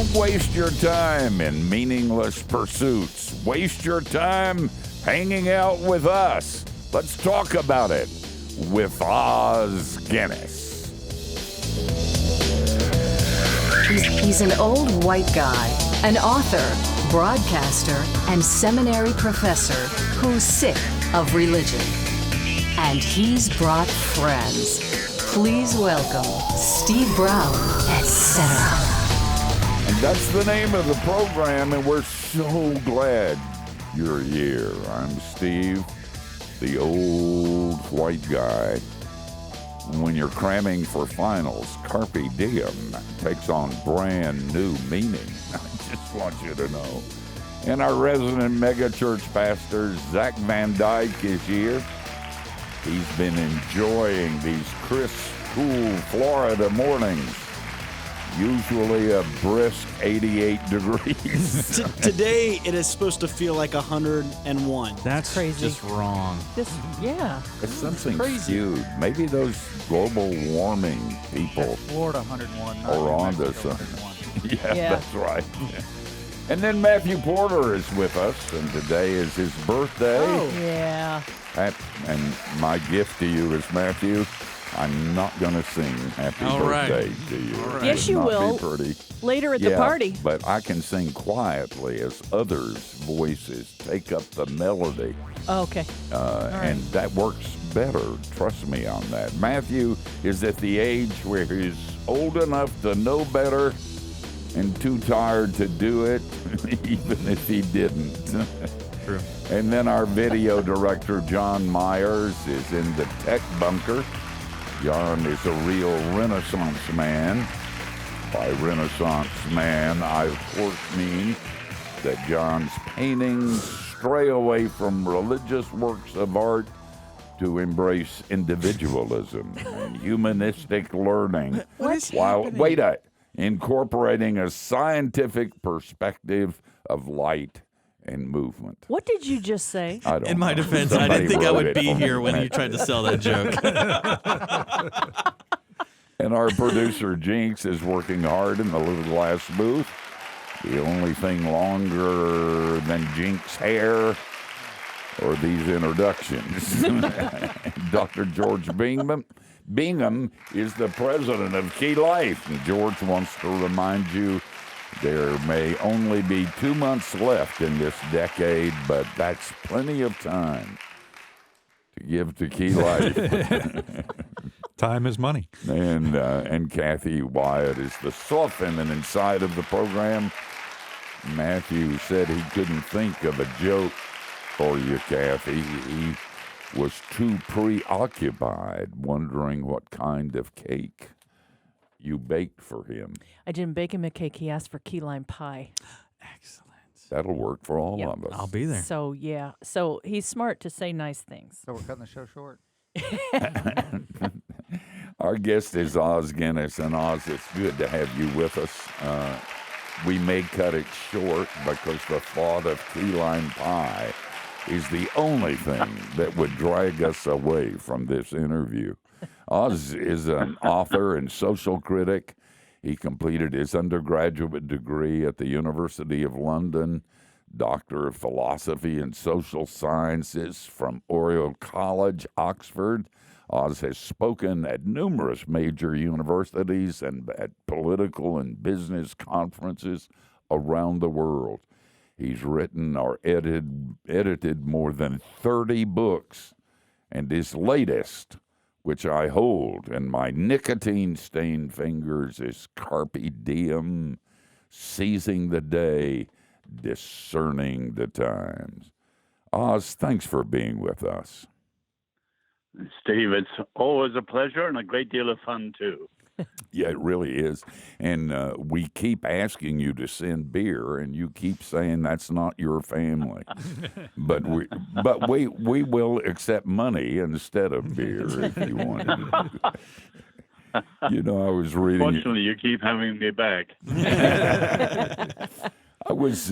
Don't waste your time in meaningless pursuits. Waste your time hanging out with us. Let's talk about it with Oz Guinness. He's an old white guy, an author, broadcaster, and seminary professor who's sick of religion. And he's brought friends. Please welcome Steve Brown, etc. And that's the name of the program, and we're so glad you're here. I'm Steve, the old white guy. When you're cramming for finals, Carpe Diem takes on brand new meaning. I just want you to know. And our resident megachurch pastor, Zach Van Dyke, is here. He's been enjoying these crisp, cool Florida mornings. Usually a brisk 88 degrees. Today, it is supposed to feel like 101. That's crazy. just wrong. Yeah. It's something Crazy. skewed. Maybe those global warming people Florida 101. are on to Mexico something. 101. Yeah. That's right. And then Matthew Porter is with us, and today is his birthday. Oh. Yeah. And my gift to you is, Matthew, I'm not going to sing happy All right. birthday to you. All right. Yes, you Not will. Be pretty. Later at the party. But I can sing quietly as others' voices take up the melody. Oh, okay. And that works better. Trust me on that. Matthew is at the age where he's old enough to know better and too tired to do it, even if he didn't. True. And then our video director, John Myers, is in the tech bunker. John is a real Renaissance man. By Renaissance man, I of course mean that John's paintings stray away from religious works of art to embrace individualism and humanistic learning, while incorporating a scientific perspective of light and movement. What did you just say? I don't In my know. defense, I Somebody didn't think I wrote would it be for here me. when you tried to sell that joke. And our producer, Jinx, is working hard in the little glass booth. The only thing longer than Jinx's hair are these introductions. Dr. George Bingham is the president of Key Life. And George wants to remind you there may only be 2 months left in this decade, but that's plenty of time to give to Key Life. Time is money. And Kathy Wyatt is the soft feminine side of the program. Matthew said he couldn't think of a joke for you, Kathy. He was too preoccupied wondering what kind of cake you baked for him. I didn't bake him a cake. He asked for key lime pie. Excellent. That'll work for all Yeah. of us. I'll be there. So, yeah. So he's smart to say nice things. So we're cutting the show short. Our guest is Oz Guinness, and Oz, it's good to have you with us. We may cut it short because the thought of key lime pie is the only thing that would drag us away from this interview. Oz is an author and social critic. He completed his undergraduate degree at the University of London, Doctor of Philosophy and Social Sciences from Oriel College, Oxford. Oz has spoken at numerous major universities and at political and business conferences around the world. He's written or edited more than 30 books, and his latest, which I hold in my nicotine-stained fingers, is Carpe Diem, Seizing the Day, Discerning the Times. Oz, thanks for being with us. Steve, it's always a pleasure and a great deal of fun, too. Yeah, it really is. And we keep asking you to send beer, and you keep saying that's not your family. but we will accept money instead of beer if you want to. You know, I was reading. Fortunately, you keep having me back. I was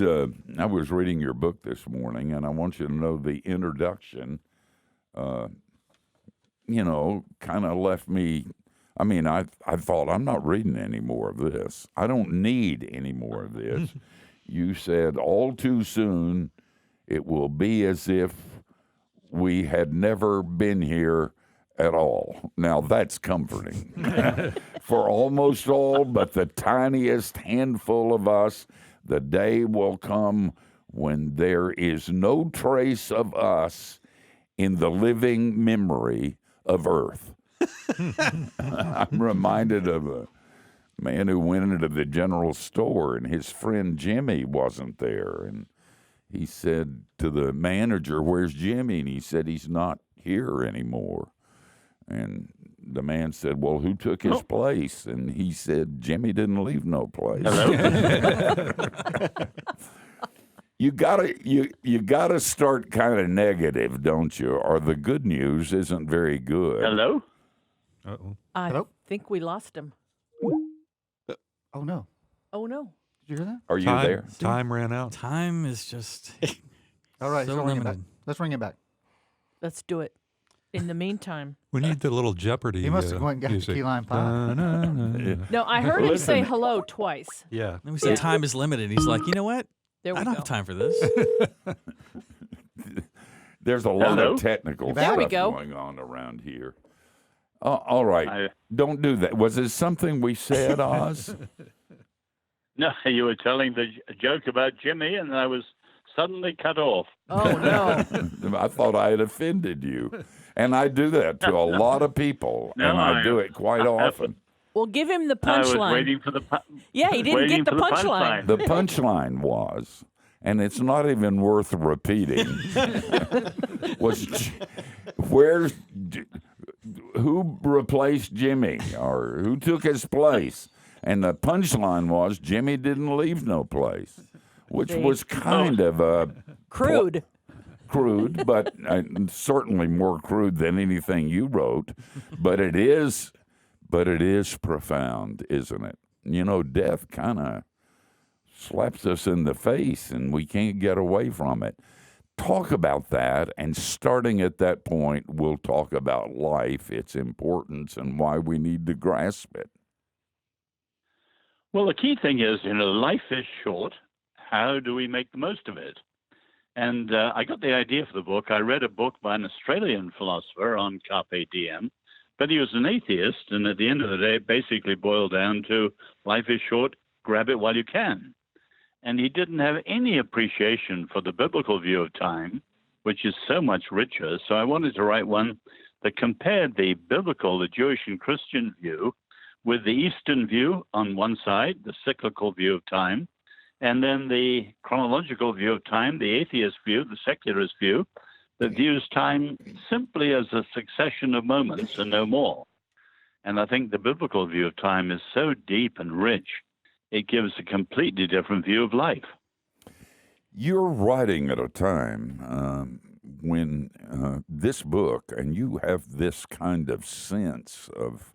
reading your book this morning, and I want you to know the introduction. Kind of left me. I mean, I thought, I'm not reading any more of this. I don't need any more of this. You said all too soon it will be as if we had never been here at all. Now, that's comforting. For almost all but the tiniest handful of us, the day will come when there is no trace of us in the living memory of Earth. I'm reminded of a man who went into the general store and his friend Jimmy wasn't there. And he said to the manager, "Where's Jimmy?" And he said, "He's not here anymore." And the man said, "Well, who took his place?" And he said, "Jimmy didn't leave no place." Hello? You gotta start kind of negative, don't you? Or the good news isn't very good. Hello? Uh-oh. I Hello? think we lost him. Oh, no. Oh, no. Did you hear that? Are you there? Time ran out. Time is just All right, so so ring it back. limited. Let's ring it back. Let's do it. In the meantime. We need the little Jeopardy. He must have went and got music. key lime pie. Da-na-na-na. No, I heard him say hello twice. Yeah. Then we said time is limited. He's like, you know what? There we I don't go. have time for this. There's a lot Hello? of technical There we stuff go. going on around here. All right. I- Don't do that. Was it something we said, Oz? No, you were telling the joke about Jimmy, and I was suddenly cut off. Oh, no. I thought I had offended you. And I do that to a lot of people, No, and I I- do it quite often. Well, give him the I was punchline. waiting for the Yeah, he didn't waiting get the for punchline. The punchline was, and it's not even worth repeating, was who replaced Jimmy or who took his place? And the punchline was Jimmy didn't leave no place, which See? was kind of Crude. crude, but certainly more crude than anything you wrote. But it is profound, isn't it? You know, death kind of slaps us in the face, and we can't get away from it. Talk about that, and starting at that point, we'll talk about life, its importance, and why we need to grasp it. Well, the key thing is, life is short. How do we make the most of it? And I got the idea for the book. I read a book by an Australian philosopher on Carpe Diem, but he was an atheist, and at the end of the day, it basically boiled down to life is short, grab it while you can. And he didn't have any appreciation for the biblical view of time, which is so much richer. So I wanted to write one that compared the biblical, the Jewish and Christian view, with the Eastern view on one side, the cyclical view of time, and then the chronological view of time, the atheist view, the secularist view, that views time simply as a succession of moments and no more. And I think the biblical view of time is so deep and rich, it gives a completely different view of life. You're writing at a time when this book, and you have this kind of sense of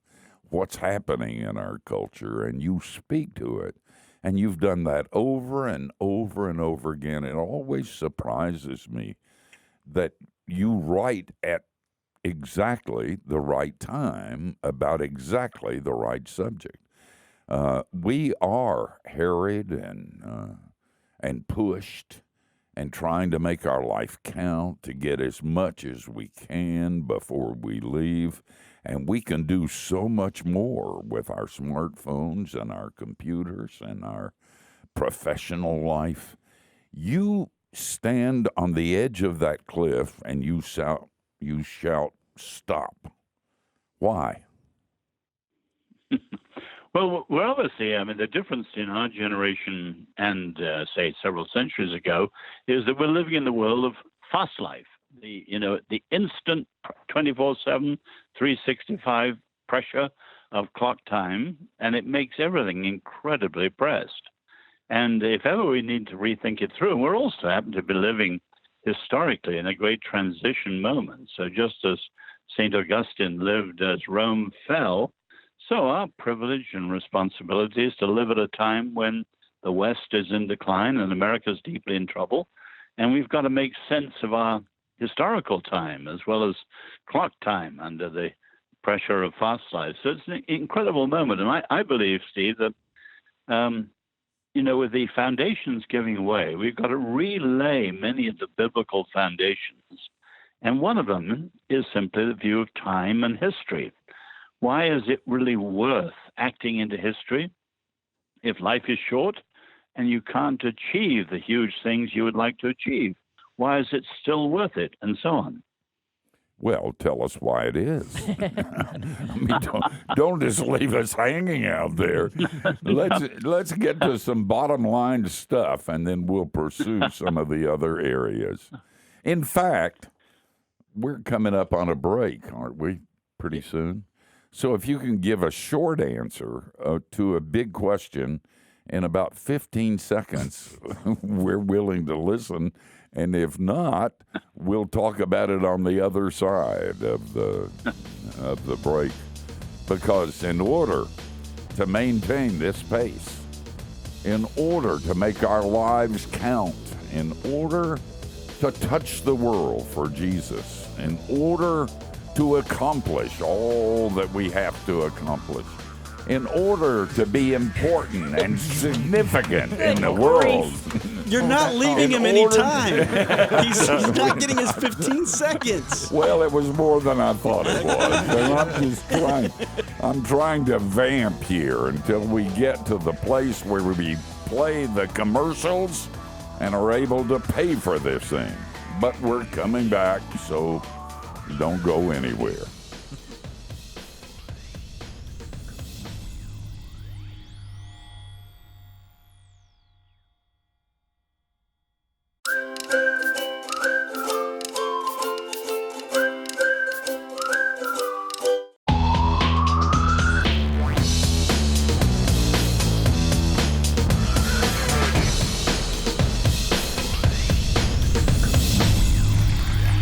what's happening in our culture, and you speak to it, and you've done that over and over and over again. It always surprises me that you write at exactly the right time about exactly the right subject. We are harried and pushed and trying to make our life count to get as much as we can before we leave. And we can do so much more with our smartphones and our computers and our professional life. You stand on the edge of that cliff and you shout, stop. Why? Well, we're obviously, the difference in our generation and, say, several centuries ago is that we're living in the world of fast life. The instant 24/7, 365 pressure of clock time, and it makes everything incredibly pressed. And if ever we need to rethink it through, we're also happen to be living historically in a great transition moment. So just as St. Augustine lived as Rome fell, so our privilege and responsibility is to live at a time when the West is in decline and America is deeply in trouble. And we've got to make sense of our historical time as well as clock time under the pressure of fast life. So it's an incredible moment. And I believe, Steve, that, with the foundations giving away, we've got to relay many of the biblical foundations. And one of them is simply the view of time and history. Why is it really worth acting into history if life is short and you can't achieve the huge things you would like to achieve? Why is it still worth it? And so on. Well, tell us why it is. I mean, don't just leave us hanging out there. Let's get to some bottom line stuff, and then we'll pursue some of the other areas. In fact, we're coming up on a break, aren't we? Pretty soon. So if you can give a short answer to a big question in about 15 seconds, we're willing to listen. And if not, we'll talk about it on the other side of the break. Because in order to maintain this pace, in order to make our lives count, in order to touch the world for Jesus, in order to accomplish all that we have to accomplish, in order to be important and significant in the world. You're not leaving him any time. He's not getting his 15 seconds. Well, it was more than I thought it was. And I'm trying to vamp here until we get to the place where we play the commercials and are able to pay for this thing. But we're coming back, so don't go anywhere.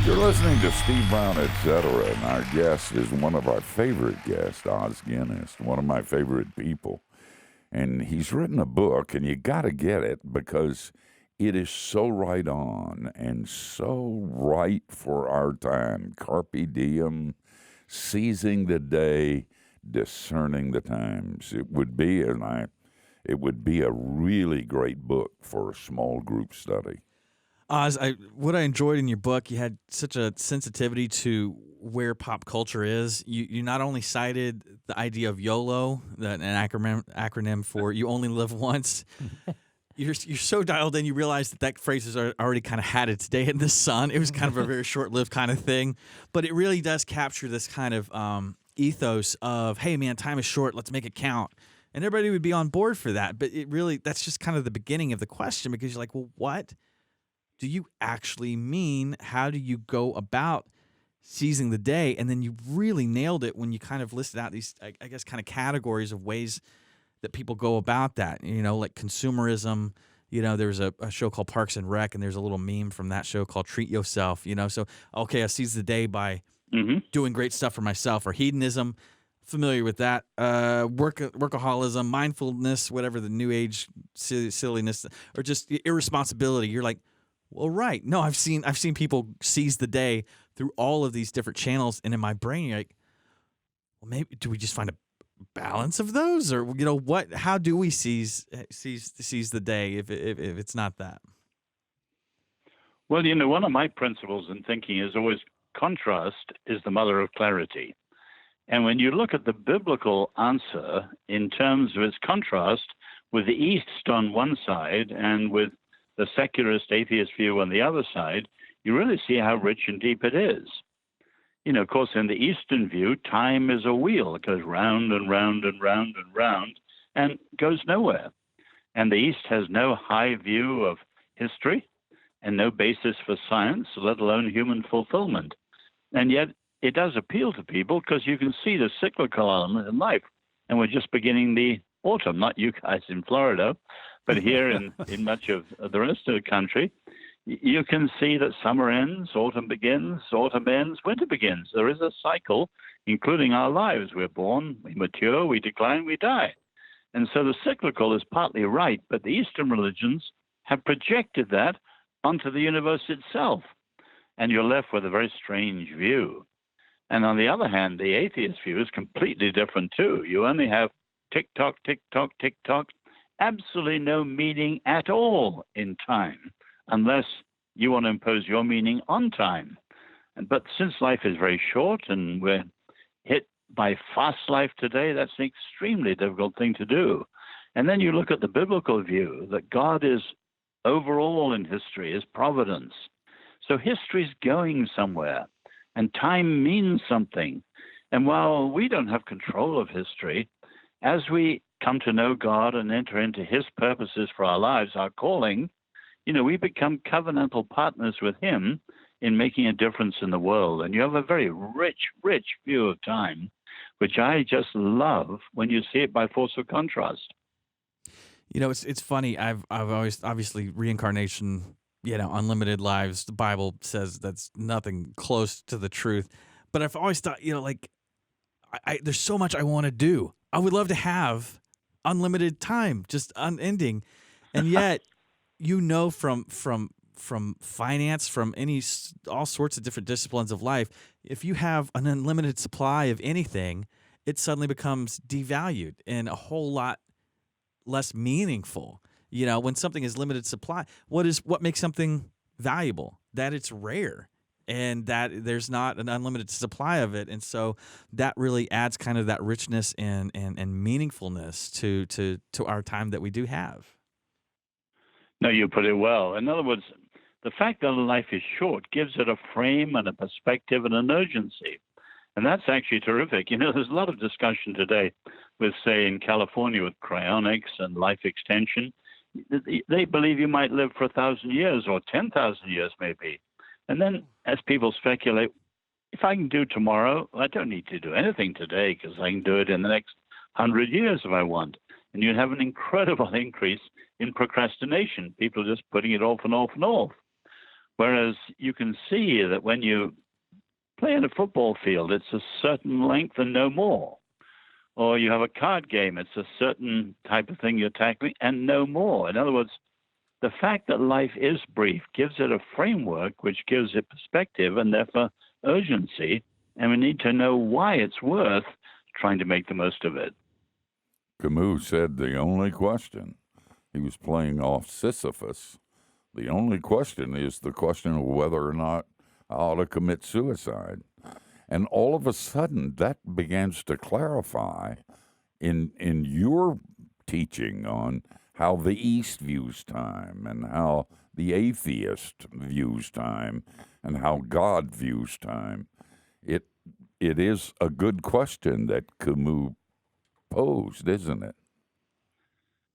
Listening to Steve Brown, etc., and our guest is one of our favorite guests, Os Guinness, one of my favorite people. And he's written a book, and you got to get it because it is so right on and so right for our time. Carpe Diem, seizing the day, discerning the times. It would be a really great book for a small group study. Oz, what I enjoyed in your book, you had such a sensitivity to where pop culture is. You not only cited the idea of YOLO, an acronym for "You Only Live Once." You're so dialed in, you realize that phrase has already kind of had its day in the sun. It was kind of a very short-lived kind of thing, but it really does capture this kind of ethos of, hey, man, time is short, let's make it count. And everybody would be on board for that, but that's just kind of the beginning of the question, because you're like, well, what do you actually mean? How do you go about seizing the day? And then you really nailed it when you kind of listed out these, I guess, kind of categories of ways that people go about that. Like consumerism. There's a show called Parks and Rec, and there's a little meme from that show called Treat Yourself. So, okay, I seize the day by doing great stuff for myself. Or hedonism, familiar with that. Workaholism, mindfulness, whatever the new age silliness, or just irresponsibility. You're like, well, right. No, I've seen people seize the day through all of these different channels, and in my brain, you're like, well, maybe do we just find a balance of those, or what? How do we seize the day if it's not that? Well, one of my principles in thinking is always contrast is the mother of clarity, and when you look at the biblical answer in terms of its contrast with the East on one side and with the secularist atheist view on the other side, you really see how rich and deep it is. Of course, in the Eastern view, time is a wheel. It goes round and round and round and round and goes nowhere. And the East has no high view of history and no basis for science, let alone human fulfillment. And yet it does appeal to people because you can see the cyclical element in life. And we're just beginning the autumn, not you guys in Florida, but here in much of the rest of the country, you can see that summer ends, autumn begins, autumn ends, winter begins. There is a cycle, including our lives. We're born, we mature, we decline, we die. And so the cyclical is partly right, but the Eastern religions have projected that onto the universe itself. And you're left with a very strange view. And on the other hand, the atheist view is completely different too. You only have tick tock, tick tock, tick tock, absolutely no meaning at all in time, unless you want to impose your meaning on time. But since life is very short and we're hit by fast life today, that's an extremely difficult thing to do. And then you look at the biblical view that God is overall in history, is providence. So history's going somewhere, and time means something. And while we don't have control of history, as we come to know God and enter into his purposes for our lives, our calling, we become covenantal partners with him in making a difference in the world. And you have a very rich, rich view of time, which I just love when you see it by force of contrast. It's funny. I've always, obviously, reincarnation, unlimited lives. The Bible says that's nothing close to the truth. But I've always thought, there's so much I want to do. I would love to have unlimited time, just unending, and yet, from finance, from all sorts of different disciplines of life, if you have an unlimited supply of anything, it suddenly becomes devalued and a whole lot less meaningful. When something is limited supply, what makes something valuable? That it's rare and that there's not an unlimited supply of it. And so that really adds kind of that richness and meaningfulness to our time that we do have. No, you put it well. In other words, the fact that life is short gives it a frame and a perspective and an urgency. And that's actually terrific. There's a lot of discussion today with, say, in California with cryonics and life extension. They believe you might live for 1,000 years or 10,000 years maybe. And then as people speculate, if I can do tomorrow, I don't need to do anything today because I can do it in the next 100 years if I want. And you have an incredible increase in procrastination, people just putting it off and off and off. Whereas you can see that when you play in a football field, it's a certain length and no more. Or you have a card game, it's a certain type of thing you're tackling and no more. In other words, the fact that life is brief gives it a framework which gives it perspective and therefore urgency. And we need to know why it's worth trying to make the most of it. Camus said the only question, he was playing off Sisyphus, the only question is the question of whether or not I ought to commit suicide. And all of a sudden, that begins to clarify in your teaching on how the East views time and how the atheist views time and how God views time. It is a good question that Camus posed, isn't it?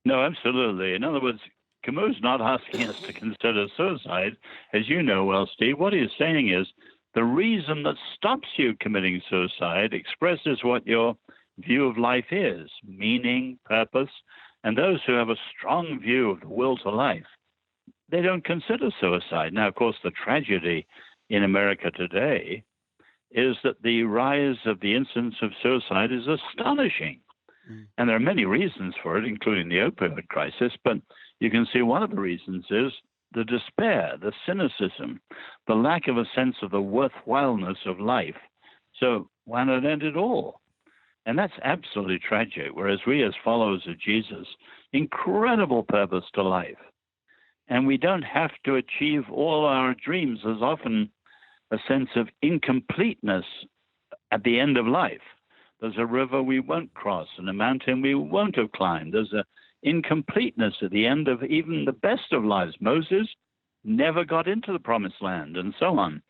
No, absolutely. In other words, Camus is not asking us to consider suicide. As you know well, Steve, what he's saying is the reason that stops you committing suicide expresses what your view of life is, meaning, purpose, and those who have a strong view of the will to life, they don't consider suicide. Now, of course, the tragedy in America today is that the rise of the incidence of suicide is astonishing. And there are many reasons for it, including the opioid crisis, but you can see one of the reasons is the despair, the cynicism, the lack of a sense of the worthwhileness of life. So why not end it all? And that's absolutely tragic, whereas we as followers of Jesus, incredible purpose to life. And we don't have to achieve all our dreams. There's often a sense of incompleteness at the end of life. There's a river we won't cross and a mountain we won't have climbed. There's an incompleteness at the end of even the best of lives. Moses never got into the promised land and so on.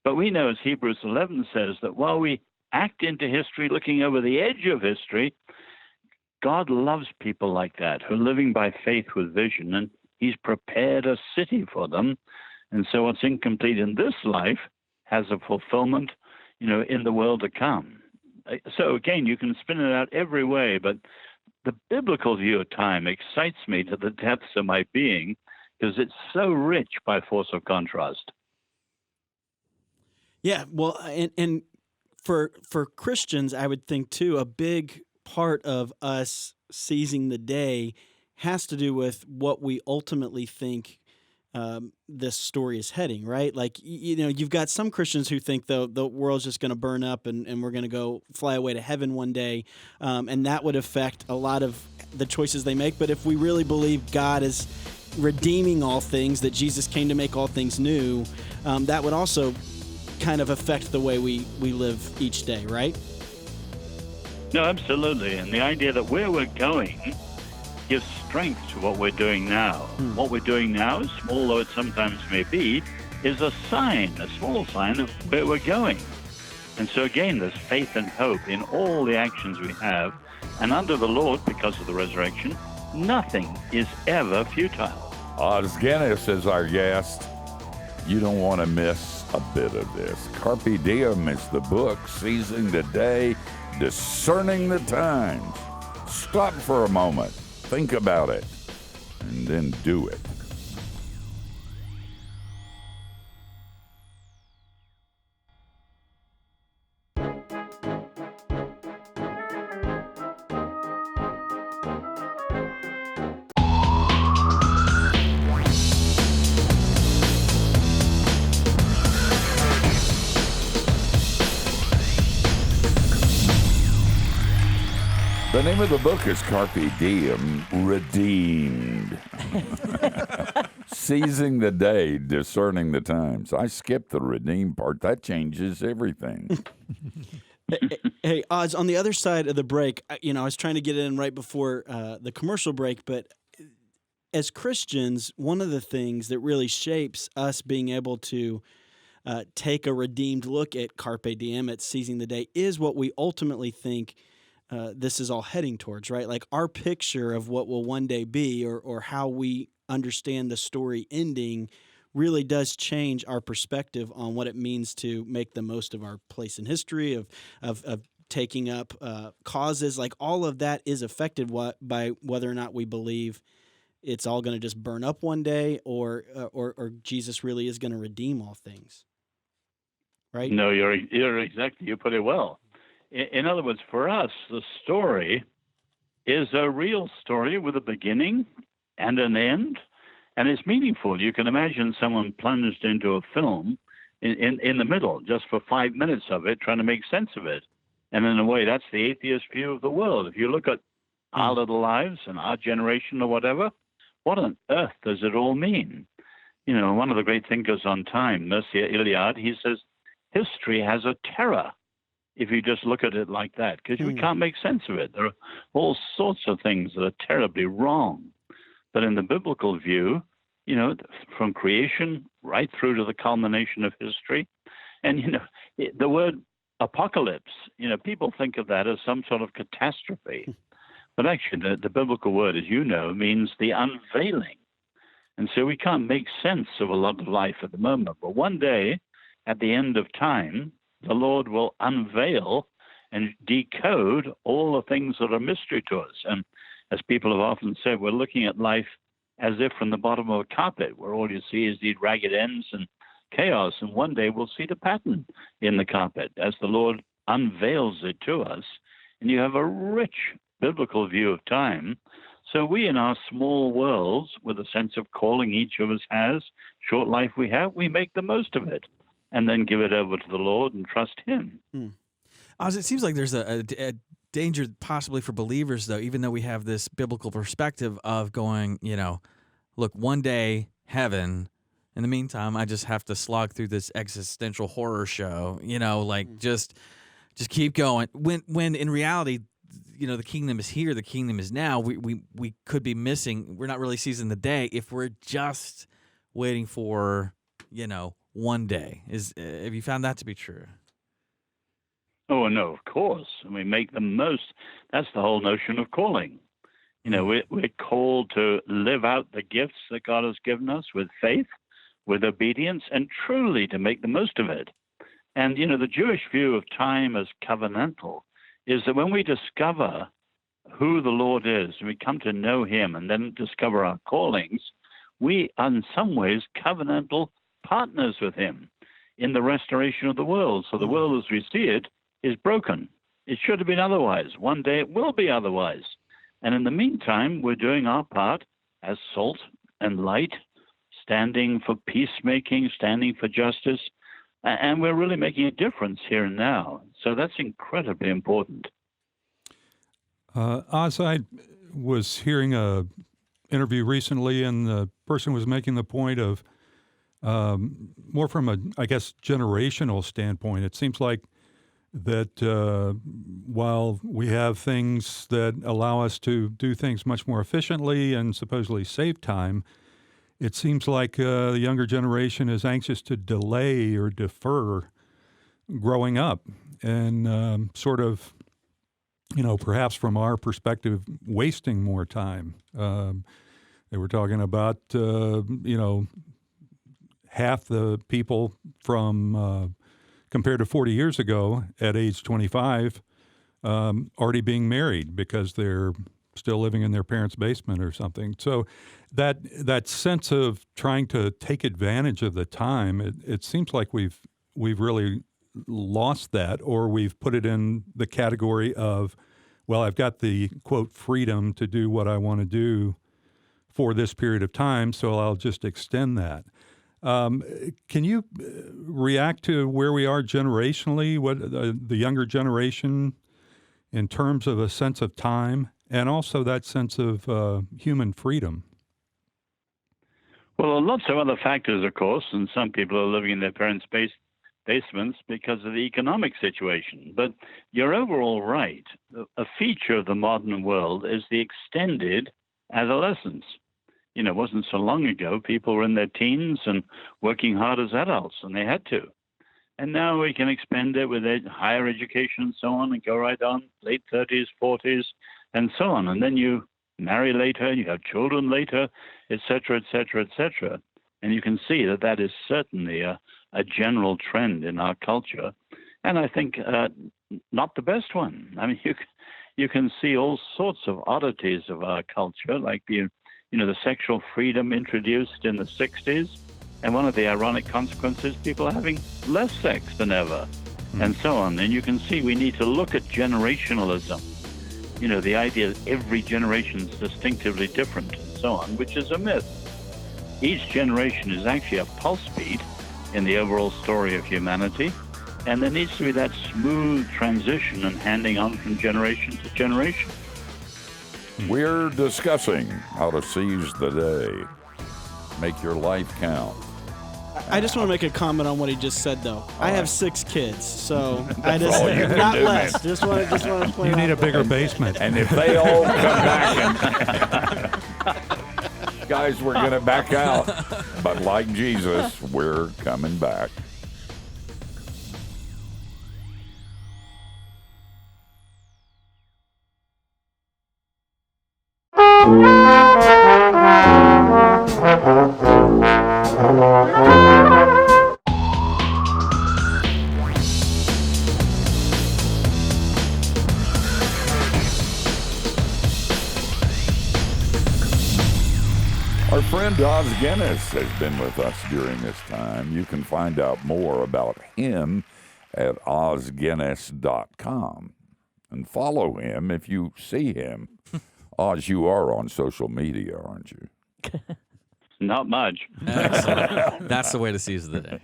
But we know, as Hebrews 11 says, that while we act into history looking over the edge of history, God loves people like that who are living by faith with vision, and he's prepared a city for them. And so what's incomplete in this life has a fulfillment, in the world to come. So again, you can spin it out every way, but the biblical view of time excites me to the depths of my being because it's so rich by force of contrast. Yeah, well, and for Christians, I would think too, a big part of us seizing the day has to do with what we ultimately think this story is heading, right? Like, you've got some Christians who think the world's just going to burn up and we're going to go fly away to heaven one day, and that would affect a lot of the choices they make. But if we really believe God is redeeming all things, that Jesus came to make all things new, that would also kind of affect the way we live each day, right? No, absolutely. And the idea that where we're going gives strength to what we're doing now. What we're doing now, small though it sometimes may be, is a sign, a small sign of where we're going. And so again, there's faith and hope in all the actions we have. And under the Lord, because of the resurrection, nothing is ever futile. Oz Guinness is our guest. You don't want to miss a bit of this. Carpe Diem is the book, seizing the day, discerning the times. Stop for a moment, think about it, and then do it. The name of the book is Carpe Diem, Redeemed. Seizing the day, discerning the times. I skipped the redeem part. That changes everything. Hey, Oz, on the other side of the break, I was trying to get in right before the commercial break, but as Christians, one of the things that really shapes us being able to take a redeemed look at Carpe Diem, at seizing the day, is what we ultimately think this is all heading towards, right? Like our picture of what will one day be, or how we understand the story ending, really does change our perspective on what it means to make the most of our place in history, of taking up causes. Like all of that is affected by whether or not we believe it's all going to just burn up one day, or Jesus really is going to redeem all things, right? No, you're exactly, you put it well. In other words, for us, the story is a real story with a beginning and an end, and it's meaningful. You can imagine someone plunged into a film in the middle, just for 5 minutes of it, trying to make sense of it. And in a way, that's the atheist view of the world. If you look at our little lives and our generation or whatever, what on earth does it all mean? One of the great thinkers on time, Mircea Eliade, he says, history has a terror if you just look at it like that, because we can't make sense of it. There are all sorts of things that are terribly wrong. But in the biblical view, from creation right through to the culmination of history, and, the word apocalypse, people think of that as some sort of catastrophe. But actually, the biblical word, as you know, means the unveiling. And so we can't make sense of a lot of life at the moment. But one day, at the end of time, the Lord will unveil and decode all the things that are mystery to us. And as people have often said, we're looking at life as if from the bottom of a carpet, where all you see is these ragged ends and chaos. And one day we'll see the pattern in the carpet as the Lord unveils it to us. And you have a rich biblical view of time. So we, in our small worlds, with a sense of calling each of us has, short life we have, we make the most of it, and then give it over to the Lord and trust Him. Oz, it seems like there's a danger possibly for believers, though, even though we have this biblical perspective of going, look, one day, heaven. In the meantime, I just have to slog through this existential horror show, just keep going. When in reality, the kingdom is here, the kingdom is now. We could be missing. We're not really seizing the day if we're just waiting for, one day. Have you found that to be true? Oh, no, of course. And we make the most. That's the whole notion of calling. We're called to live out the gifts that God has given us with faith, with obedience, and truly to make the most of it. And, the Jewish view of time as covenantal is that when we discover who the Lord is, and we come to know Him and then discover our callings, we are in some ways covenantal partners with Him in the restoration of the world. So the world as we see it is broken. It should have been otherwise. One day it will be otherwise. And in the meantime, we're doing our part as salt and light standing for peacemaking, standing for justice. And we're really making a difference here and now. So that's incredibly important. Oz, I was hearing a interview recently, and the person was making the point of more from a, I guess, generational standpoint. It seems like that while we have things that allow us to do things much more efficiently and supposedly save time, it seems like the younger generation is anxious to delay or defer growing up and sort of, perhaps from our perspective, wasting more time. They were talking about, half the people from compared to 40 years ago at age 25 already being married because they're still living in their parents' basement or something. So that sense of trying to take advantage of the time, it seems like we've really lost that, or we've put it in the category of, well, I've got the, quote, freedom to do what I want to do for this period of time, so I'll just extend that. Can you react to where we are generationally, what the younger generation, in terms of a sense of time and also that sense of human freedom? Well, lots of other factors, of course, and some people are living in their parents' basements because of the economic situation. But you're overall right. A feature of the modern world is the extended adolescence. It wasn't so long ago people were in their teens and working hard as adults, and they had to. And now we can expand it with higher education and so on, and go right on, late 30s, 40s, and so on. And then you marry later, you have children later, et cetera, et cetera, et cetera. And you can see that is certainly a general trend in our culture. And I think not the best one. I mean, you can see all sorts of oddities of our culture, like the sexual freedom introduced in the 60s. And one of the ironic consequences, people are having less sex than ever, and so on. And you can see we need to look at generationalism. The idea that every generation is distinctively different and so on, which is a myth. Each generation is actually a pulse beat in the overall story of humanity. And there needs to be that smooth transition and handing on from generation to generation. We're discussing how to seize the day. Make your life count. I just want to make a comment on what he just said, though. I have 6 kids, so I That's all you can not do, less. man. Just want to point You out. need a bigger basement. And if they all come back and guys, we're going to back out. But like Jesus, we're coming back. Our friend Oz Guinness has been with us during this time. You can find out more about him at ozguinness.com and follow him if you see him. Oz, you are on social media, aren't you? Not much. Excellent. That's the way to seize the day.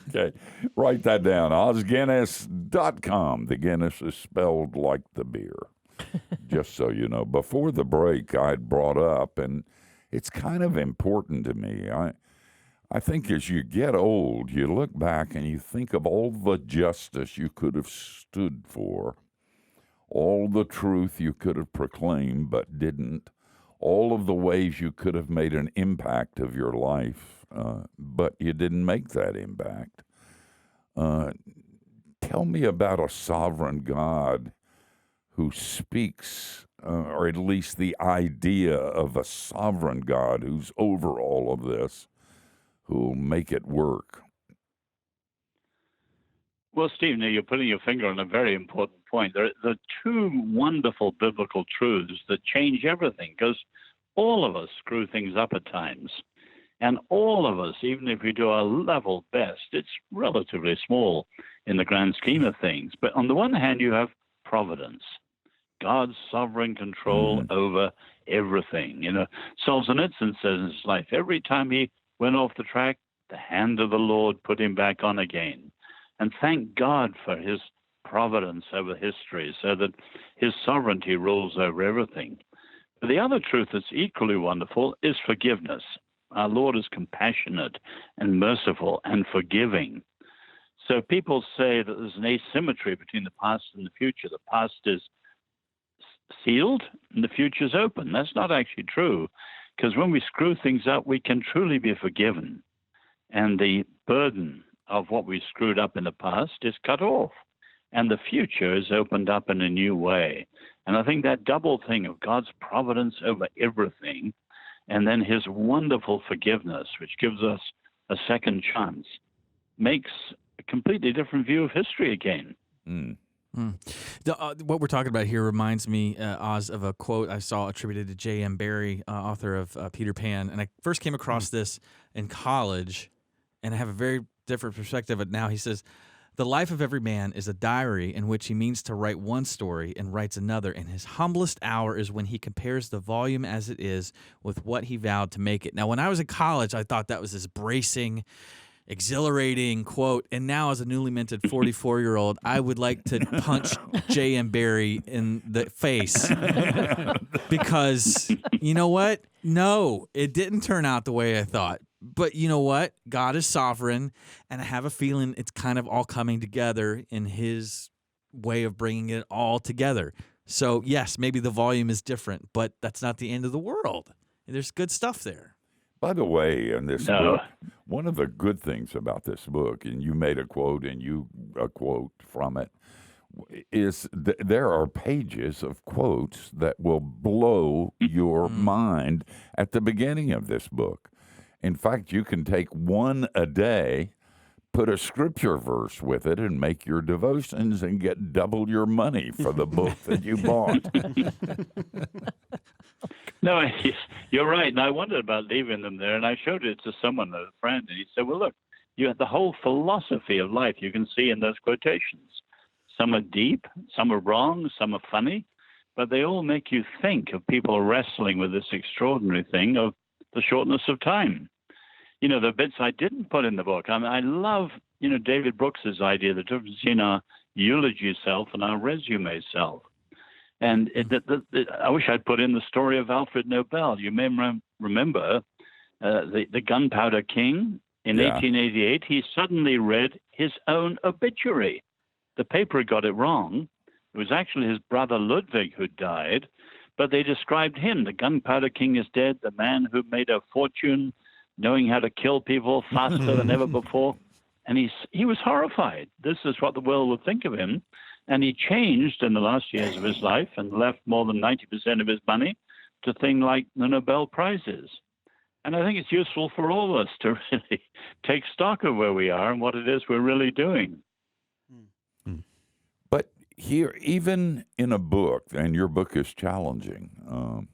Okay. Write that down. ozguinness.com. The Guinness is spelled like the beer. Just so you know. Before the break, I'd brought up, and it's kind of important to me. I think as you get old, you look back and you think of all the justice you could have stood for, all the truth you could have proclaimed but didn't, all of the ways you could have made an impact of your life, but you didn't make that impact. Tell me about a sovereign God who speaks, or at least the idea of a sovereign God who's over all of this, who'll make it work. Well, Steve, now you're putting your finger on a very important point. There are 2 wonderful biblical truths that change everything, because all of us screw things up at times. And all of us, even if we do our level best, it's relatively small in the grand scheme of things. But on the one hand, you have providence, God's sovereign control over everything. Solzhenitsyn says in his life, every time he went off the track, the hand of the Lord put him back on again. And thank God for his providence over history, so that his sovereignty rules over everything. But the other truth that's equally wonderful is forgiveness. Our Lord is compassionate and merciful and forgiving. So people say that there's an asymmetry between the past and the future. The past is sealed and the future is open. That's not actually true, because when we screw things up, we can truly be forgiven. And the burden of what we screwed up in the past is cut off, and the future is opened up in a new way. And I think that double thing of God's providence over everything, and then his wonderful forgiveness, which gives us a second chance, makes a completely different view of history again. What we're talking about here reminds me, Oz, of a quote I saw attributed to J.M. Barrie, author of Peter Pan. And I first came across this in college, and I have a very different perspective of it now. He says, "The life of every man is a diary in which he means to write one story and writes another, and his humblest hour is when he compares the volume as it is with what he vowed to make it." Now, when I was in college, I thought that was this bracing, exhilarating quote, and now as a newly minted 44-year-old, I would like to punch J.M. Barrie in the face, because you know what? No, it didn't turn out the way I thought. But you know what? God is sovereign, and I have a feeling it's kind of all coming together in his way of bringing it all together. So yes, maybe the volume is different, but that's not the end of the world. There's good stuff there. By the way, in this book, one of the good things about this book, and you made a quote and a quote from it, is there are pages of quotes that will blow your mind at the beginning of this book. In fact, you can take one a day, put a scripture verse with it, and make your devotions and get double your money for the book that you bought. No, you're right. And I wondered about leaving them there, and I showed it to someone, a friend, and he said, well, look, you have the whole philosophy of life you can see in those quotations. Some are deep, some are wrong, some are funny, but they all make you think of people wrestling with this extraordinary thing of the shortness of time. You know, the bits I didn't put in the book. I mean, I love, David Brooks's idea, the difference between our eulogy self and our resume self. And I wish I'd put in the story of Alfred Nobel. You may remember the Gunpowder King in 1888. He suddenly read his own obituary. The paper got it wrong. It was actually his brother Ludwig who died, but they described him. The Gunpowder King is dead, the man who made a fortune knowing how to kill people faster than ever before. And he was horrified. This is what the world would think of him. And he changed in the last years of his life and left more than 90% of his money to things like the Nobel Prizes. And I think it's useful for all of us to really take stock of where we are and what it is we're really doing. But here, even in a book, and your book is challenging,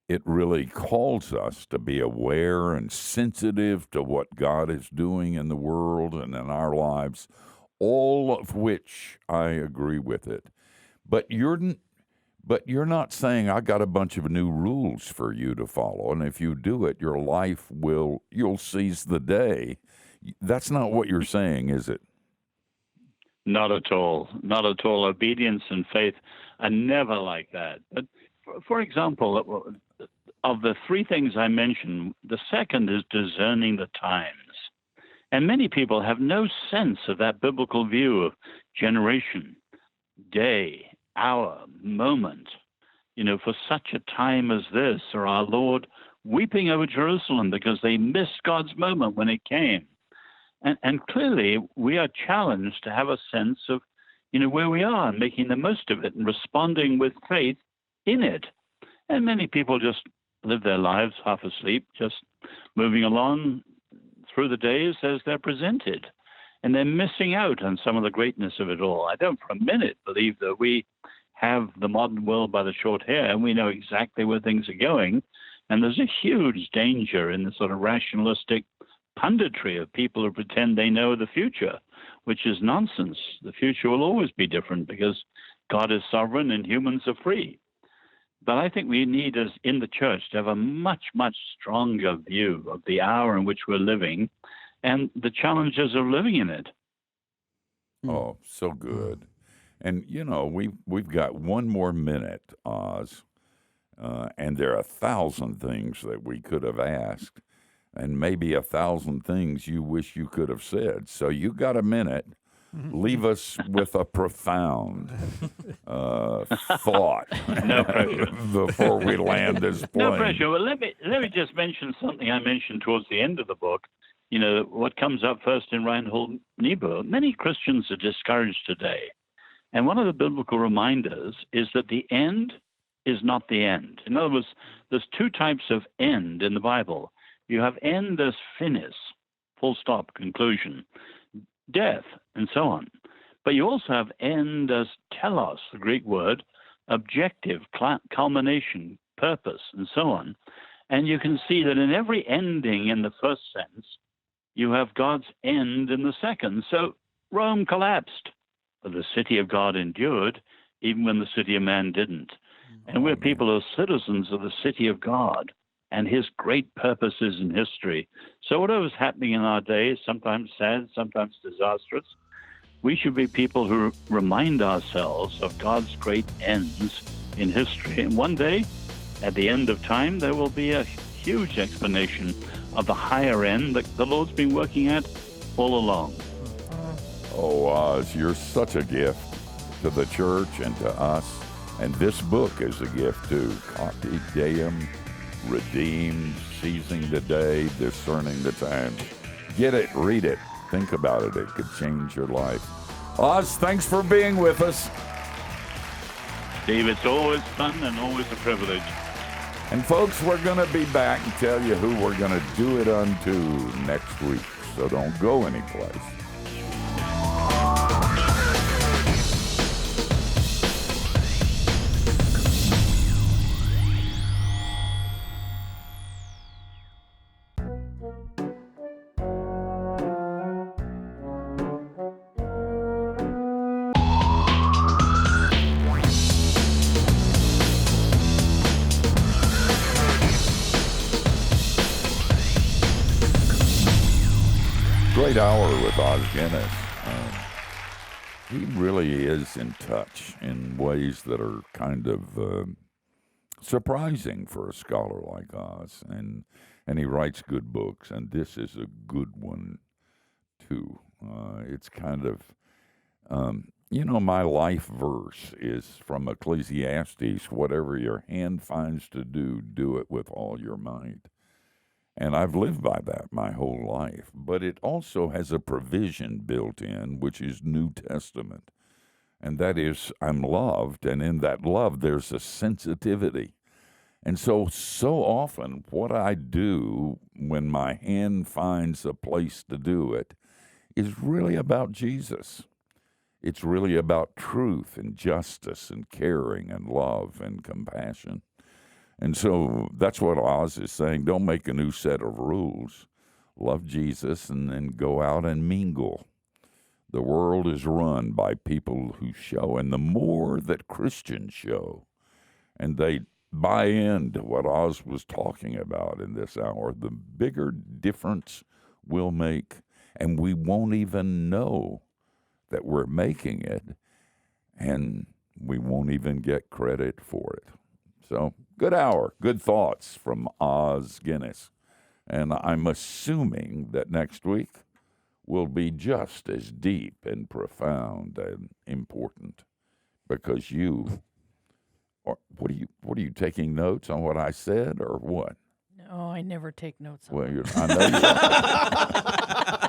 it really calls us to be aware and sensitive to what God is doing in the world and in our lives, all of which I agree with it. But you're not saying I got a bunch of new rules for you to follow, and if you do it, your life you'll seize the day. That's not what you're saying, is it? Not at all. Not at all. Obedience and faith are never like that. But for example, of the three things I mentioned, the second is discerning the times. And many people have no sense of that biblical view of generation, day, hour, moment. For such a time as this, or our Lord weeping over Jerusalem because they missed God's moment when it came. And clearly, we are challenged to have a sense of, where we are and making the most of it and responding with faith in it. And many people just live their lives half asleep, just moving along through the days as they're presented. And they're missing out on some of the greatness of it all. I don't for a minute believe that we have the modern world by the short hair and we know exactly where things are going. And there's a huge danger in the sort of rationalistic punditry of people who pretend they know the future, which is nonsense. The future will always be different because God is sovereign and humans are free. But I think we need, as in the church, to have a much, much stronger view of the hour in which we're living and the challenges of living in it. Oh, so good. And, you know, we've got one more minute, Oz, and there are 1,000 things that we could have asked, and maybe 1,000 things you wish you could have said. So you got a minute. Leave us with a profound thought No pressure. before we land this plane. No pressure. Well, let me just mention something I mentioned towards the end of the book. You know, what comes up first in Reinhold Niebuhr. Many Christians are discouraged today. And one of the biblical reminders is that the end is not the end. In other words, there's two types of end in the Bible. You have end as finis, full stop, conclusion, death, and so on. But you also have end as telos, the Greek word, objective, culmination, purpose, and so on. And you can see that in every ending in the first sense, you have God's end in the second. So Rome collapsed, but the city of God endured, even when the city of man didn't. And we're people who are citizens of the city of God and his great purposes in history. So whatever's happening in our day, sometimes sad, sometimes disastrous, we should be people who remind ourselves of God's great ends in history. And one day, at the end of time, there will be a huge explanation of the higher end that the Lord's been working at all along. Oh, Oz, you're such a gift to the church and to us. And this book is a gift too. Carpe Diem, Redeemed, Seizing the Day, Discerning the Times. Get it, read it, think about it. It could change your life. Oz, thanks for being with us. Steve, it's always fun and always a privilege. And folks, we're going to be back and tell you who we're going to do it unto next week. So don't go anyplace. Great hour with Oz Guinness. He really is in touch in ways that are kind of surprising for a scholar like Oz, and he writes good books, and this is a good one too. It's kind of, my life verse is from Ecclesiastes: "Whatever your hand finds to do, do it with all your might." And I've lived by that my whole life. But it also has a provision built in, which is New Testament. And that is, I'm loved, and in that love, there's a sensitivity. And so often, what I do when my hand finds a place to do it is really about Jesus. It's really about truth and justice and caring and love and compassion. And so that's what Oz is saying. Don't make a new set of rules. Love Jesus and then go out and mingle. The world is run by people who show, and the more that Christians show, and they buy into what Oz was talking about in this hour, the bigger difference we'll make, and we won't even know that we're making it, and we won't even get credit for it. So, good hour, good thoughts from Oz Guinness. And I'm assuming that next week will be just as deep and profound and important, because you are, what are you taking notes on what I said or what? No, I never take notes on Well, I know you are.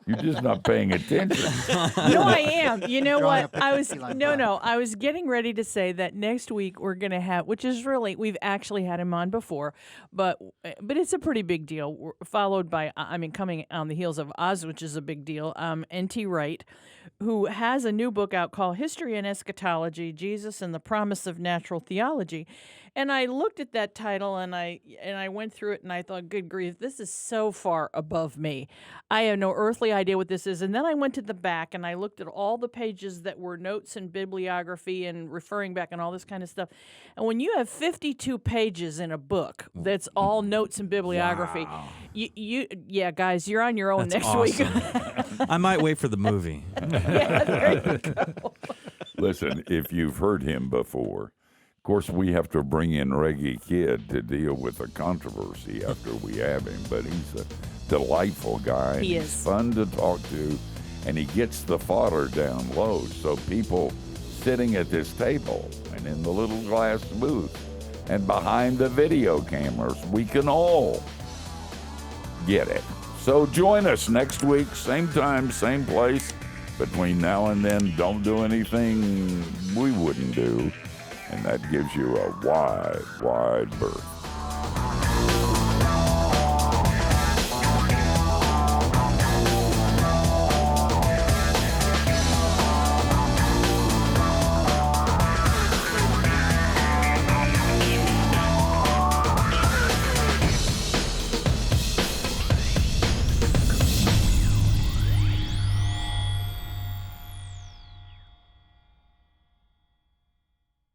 You're just not paying attention. No, I am. You know Drawing what? up I a was key line no, plan. no. I was getting ready to say that next week we're going to have, which is really, we've actually had him on before, but it's a pretty big deal. Followed by, coming on the heels of Oz, which is a big deal. N.T. Wright, who has a new book out called History and Eschatology: Jesus and the Promise of Natural Theology. And I looked at that title and I went through it and I thought, good grief, this is so far above me. I have no earthly idea what this is. And then I went to the back and I looked at all the pages that were notes and bibliography and referring back and all this kind of stuff. And when you have 52 pages in a book that's all notes and bibliography, yeah, guys, you're on your own That's next week. awesome. I might wait for the movie. Yeah, there you go. Listen, if you've heard him before, of course, we have to bring in Reggie Kidd to deal with the controversy after we have him, but he's a delightful guy. He He's is. fun to talk to, and he gets the fodder down low. So people sitting at this table and in the little glass booth and behind the video cameras, we can all get it. So join us next week, same time, same place. Between now and then, don't do anything we wouldn't do. And that gives you a wide, wide berth.